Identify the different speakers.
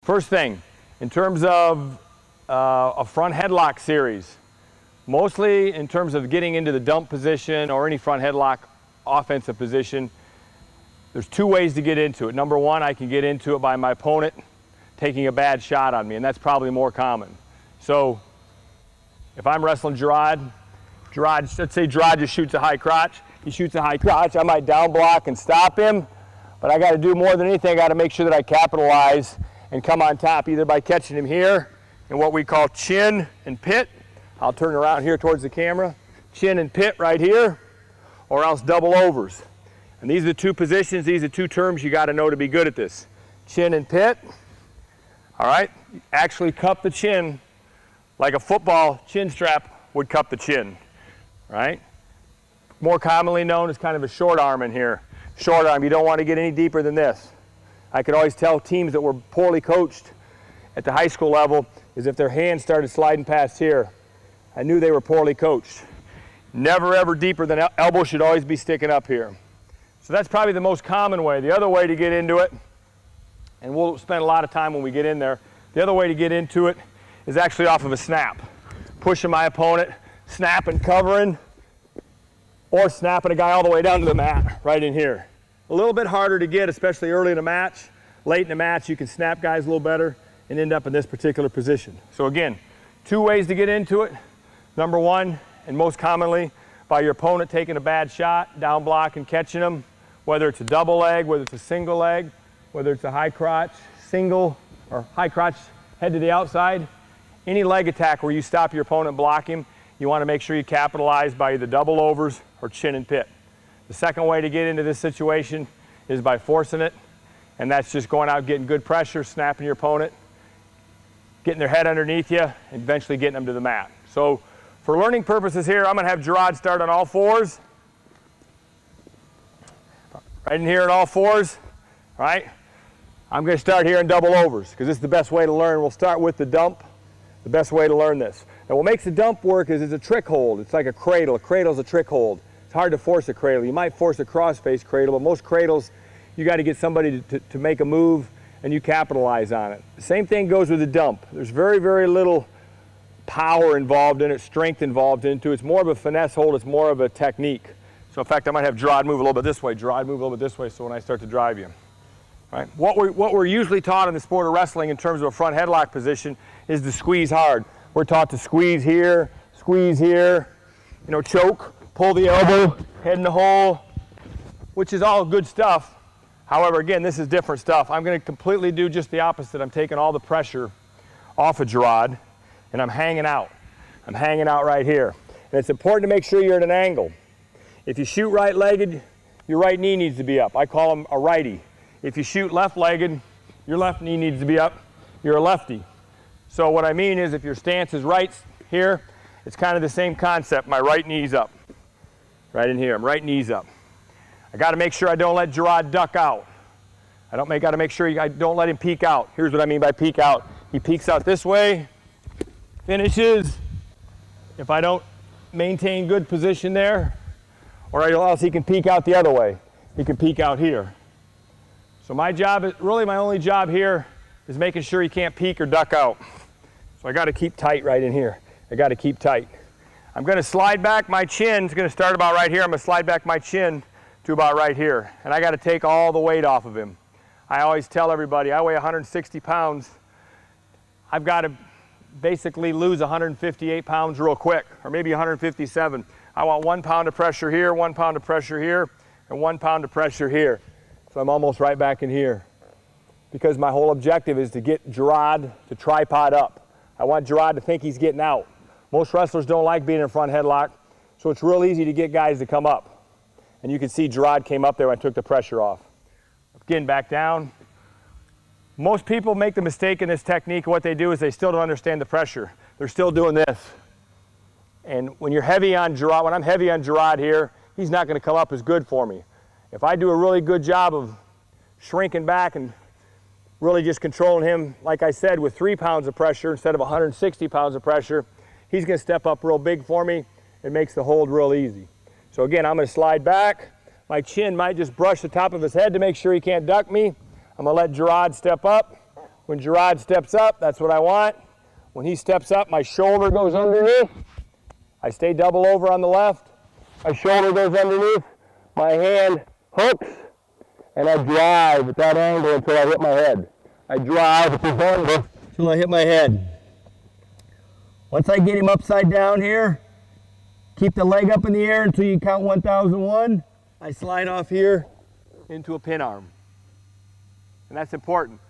Speaker 1: First thing, in terms of a front headlock series, mostly in terms of getting into the dump position or any front headlock offensive position, there's two ways to get into it. Number one, I can get into it by my opponent taking a bad shot on me, and that's probably more common. So if I'm wrestling Gerard, let's say Gerard just shoots a high crotch. He shoots a high crotch, I might down block and stop him, but I got to do more than anything. I got to make sure that I capitalize and come on top, either by catching him here in what we call chin and pit. I'll turn around here towards the camera. Chin and pit right here, or else double overs. And these are the two positions, these are two terms you got to know to be good at this. Chin and pit. All right, actually cup the chin like a football chin strap would cup the chin, right? More commonly known as kind of a short arm in here. Short arm, you don't want to get any deeper than this. I could always tell teams that were poorly coached at the high school level is if their hands started sliding past here. I knew they were poorly coached. Never ever deeper than elbow should always be sticking up here. So that's probably the most common way. The other way to get into it, and we'll spend a lot of time when we get in there, the other way to get into it is actually off of a snap. Pushing my opponent, snapping, covering, or snapping a guy all the way down to the mat, right in here. A little bit harder to get, especially early in a match. Late in the match, you can snap guys a little better and end up in this particular position. So again, two ways to get into it. Number one, and most commonly, by your opponent taking a bad shot, down block and catching them, whether it's a double leg, whether it's a single leg, whether it's a high crotch, single, or high crotch head to the outside. Any leg attack where you stop your opponent, block him, you want to make sure you capitalize by either double overs or chin and pit. The second way to get into this situation is by forcing it, and that's just going out, getting good pressure, snapping your opponent, getting their head underneath you, and eventually getting them to the mat. So for learning purposes here, I'm going to have Gerard start on all fours. Right in here on all fours, all right? I'm going to start here in double overs because this is the best way to learn. We'll start with the dump, the best way to learn this. Now what makes the dump work is it's a trick hold. It's like a cradle. A cradle is a trick hold. It's hard to force a cradle. You might force a cross-face cradle, but most cradles, you got to get somebody to make a move and you capitalize on it. The same thing goes with the dump. There's very, very little power involved in it, strength involved into it. It's more of a finesse hold. It's more of a technique. So in fact, I might have Gerard move a little bit this way, Gerard move a little bit this way, so when I start to drive you. Right? What we're usually taught in the sport of wrestling in terms of a front headlock position is to squeeze hard. We're taught to squeeze here, you know, choke, pull the elbow, head in the hole, which is all good stuff. However, again, this is different stuff. I'm going to completely do just the opposite. I'm taking all the pressure off of Gerard, and I'm hanging out. I'm hanging out right here. And it's important to make sure you're at an angle. If you shoot right-legged, your right knee needs to be up. I call them a righty. If you shoot left-legged, your left knee needs to be up. You're a lefty. So what I mean is if your stance is right here, it's kind of the same concept. My right knee's up. Right in here, I'm right knee's up. I got to make sure I don't let Gerard duck out. I got to make sure I don't let him peek out. Here's what I mean by peek out. He peeks out this way, finishes. If I don't maintain good position there, or else he can peek out the other way. He can peek out here. So my job, really my only job here is making sure he can't peek or duck out. So I got to keep tight right in here. I got to keep tight. I'm going to slide back my chin. It's going to start about right here. I'm going to slide back my chin to about right here. And I got to take all the weight off of him. I always tell everybody, I weigh 160 pounds. I've got to basically lose 158 pounds real quick, or maybe 157. I want 1 pound of pressure here, 1 pound of pressure here, and 1 pound of pressure here. So I'm almost right back in here. Because my whole objective is to get Gerard to tripod up. I want Gerard to think he's getting out. Most wrestlers don't like being in front headlock, so it's real easy to get guys to come up. And you can see Gerard came up there when I took the pressure off. Again, back down. Most people make the mistake in this technique. What they do is they still don't understand the pressure. They're still doing this. And when you're heavy on Gerard, when I'm heavy on Gerard here, he's not going to come up as good for me. If I do a really good job of shrinking back and really just controlling him, like I said, with 3 pounds of pressure instead of 160 pounds of pressure, he's going to step up real big for me. It makes the hold real easy. So again, I'm going to slide back. My chin might just brush the top of his head to make sure he can't duck me. I'm going to let Gerard step up. When Gerard steps up, that's what I want. When he steps up, my shoulder goes underneath. I stay double over on the left. My shoulder goes underneath. My hand hooks, and I drive at that angle until I hit my head. I drive at this angle until I hit my head. Once I get him upside down here, keep the leg up in the air until you count 1001. I slide off here into a pin arm. And that's important.